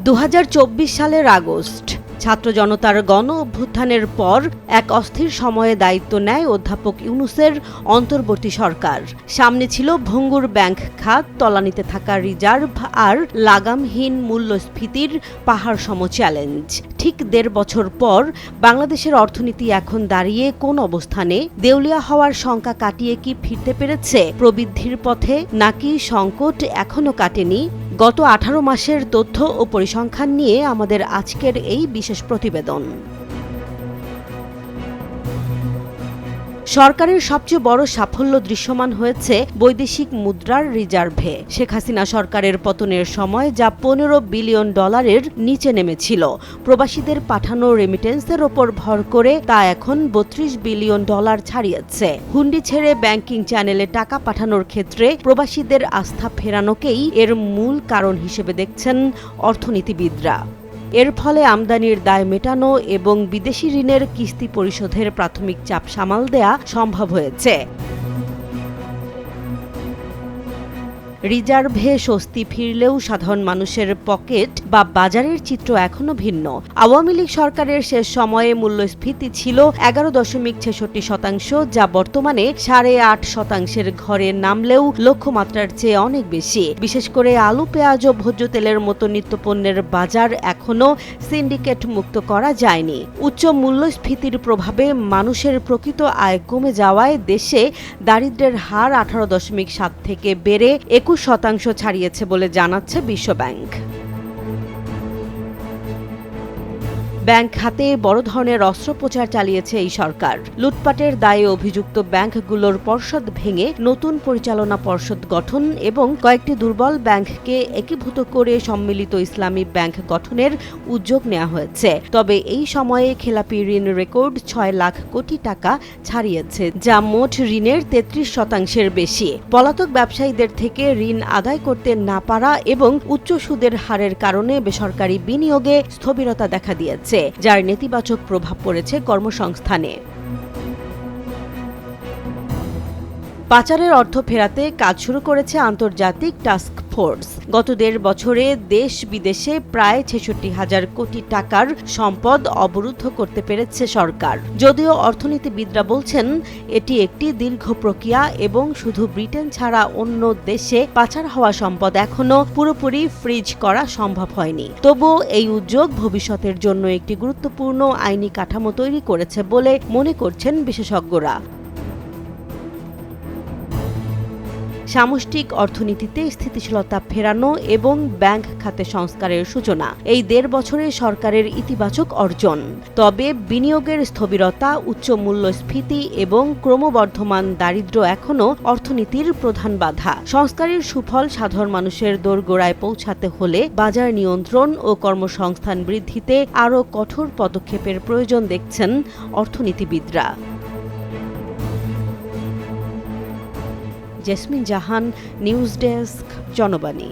2024 সালের আগস্ট ছাত্র জনতার গণ অভ্যুত্থানের পর এক অস্থির সময়ে দায়িত্ব নেয় অধ্যাপক ইউনূসের অন্তর্বর্তী সরকার। সামনে ছিল ভঙ্গুর ব্যাংক খাত, তলানিতে থাকা রিজার্ভ আর লাগামহীন মূল্যস্ফীতির পাহাড়সম চ্যালেঞ্জ। ঠিক 1.5 বছর পর বাংলাদেশের অর্থনীতি এখন দাঁড়িয়ে কোন অবস্থানে? দেউলিয়া হওয়ার শঙ্কা কাটিয়ে কি ফিরতে পেরেছে প্রবৃদ্ধির পথে, নাকি সংকট এখনো কাটেনি? গত 18 মাসের তথ্য ও পরিসংখ্যান নিয়ে আমাদের আজকের এই বিশেষ প্রতিবেদন। সরকারের সবচেয়ে বড় সাফল্য দৃশ্যমান হয়েছে বৈদেশিক মুদ্রার রিজার্ভে। শেখ হাসিনা সরকারের পতনের সময় যা $15 বিলিয়ন নিচে নেমেছিল, প্রবাসীদের পাঠানো রেমিটেন্সের ওপর ভর করে তা এখন $32 বিলিয়ন ছাড়িয়েছে। হুন্ডি ছেড়ে ব্যাংকিং চ্যানেলে টাকা পাঠানোর ক্ষেত্রে প্রবাসীদের আস্থা ফেরানোকেই এর মূল কারণ হিসেবে দেখছেন অর্থনীতিবিদরা। এর ফলে আমদানির দায় মেটানো এবং বিদেশি ঋণের কিস্তি পরিশোধের প্রাথমিক চাপ সামাল দেয়া সম্ভব হয়েছে। রিজার্ভে স্বস্তি ফিরলেও সাধারণ মানুষের পকেট বা বাজারের চিত্র এখনো ভিন্ন। আওয়ামী লীগ সরকারের শেষ সময়ে মূল্যস্ফীতি ছিল 11.66%, যা বর্তমানে 8.5% ঘরে নামলেও লক্ষ্যমাত্রার চেয়ে অনেক বেশি। বিশেষ করে আলু, পেঁয়াজ ও ভোজ্য তেলের মতো নিত্যপণ্যের বাজার এখনো সিন্ডিকেট মুক্ত করা যায়নি। উচ্চ মূল্যস্ফীতির প্রভাবে মানুষের প্রকৃত আয় কমে যাওয়ায় দেশে দারিদ্র্যের হার 18.7 থেকে বেড়ে 21% ছাড়িয়েছে বলে জানাচ্ছে বিশ্বব্যাংক। ব্যাংক খাতে বড় ধরনের অস্ত্রোপচার চালিয়েছে এই সরকার। লুটপাটের দায়ে অভিযুক্ত ব্যাংকগুলোর পর্ষদ ভেঙে নতুন পরিচালনা পর্ষদ গঠন এবং কয়েকটি দুর্বল ব্যাংককে একীভূত করে সম্মিলিত ইসলামী ব্যাংক গঠনের উদ্যোগ নেওয়া হয়েছে। তবে এই সময়ে খেলাপি ঋণ রেকর্ড 6 লাখ কোটি টাকা ছাড়িয়েছে, যা মোট ঋণের 33% বেশি। পলাতক ব্যবসায়ীদের থেকে ঋণ আদায় করতে না পারা এবং উচ্চ সুদের হারের কারণে বেসরকারি বিনিয়োগে স্থবিরতা দেখা দিয়েছে, যার নেতিবাচক প্রভাব পড়েছে কর্মসংস্থানে। পাচারের অর্থ ফেরাতে কাজ শুরু করেছে আন্তর্জাতিক টাস্ক ফোর্স। গত 1.5 বছরে দেশ বিদেশে প্রায় 66,000 কোটি টাকার সম্পদ অবরুদ্ধ করতে পেরেছে সরকার। যদিও অর্থনীতিবিদরা বলছেন এটি একটি দীর্ঘ প্রক্রিয়া এবং শুধু ব্রিটেন ছাড়া অন্য দেশে পাচার হওয়া সম্পদ এখনো পুরোপুরি ফ্রিজ করা সম্ভব হয়নি। তবুও এই উদ্যোগ ভবিষ্যতের জন্য একটি গুরুত্বপূর্ণ আইনি কাঠামো তৈরি করেছে বলে মনে করছেন বিশেষজ্ঞরা। সামষ্টিক অর্থনীতিতে স্থিতিশীলতা ফেরানো এবং ব্যাংক খাতে সংস্কারের সূচনা এই 1.5 বছরে সরকারের ইতিবাচক অর্জন। তবে বিনিয়োগের স্থবিরতা, উচ্চ মূল্যস্ফীতি এবং ক্রমবর্ধমান দারিদ্র্য এখনও অর্থনীতির প্রধান বাধা। সংস্কারের সুফল সাধারণ মানুষের দোরগোড়ায় পৌঁছাতে হলে বাজার নিয়ন্ত্রণ ও কর্মসংস্থান বৃদ্ধিতে আরও কঠোর পদক্ষেপের প্রয়োজন দেখছেন অর্থনীতিবিদরা। জেসমিন জাহান, নিউজ ডেস্ক, জনবাণী।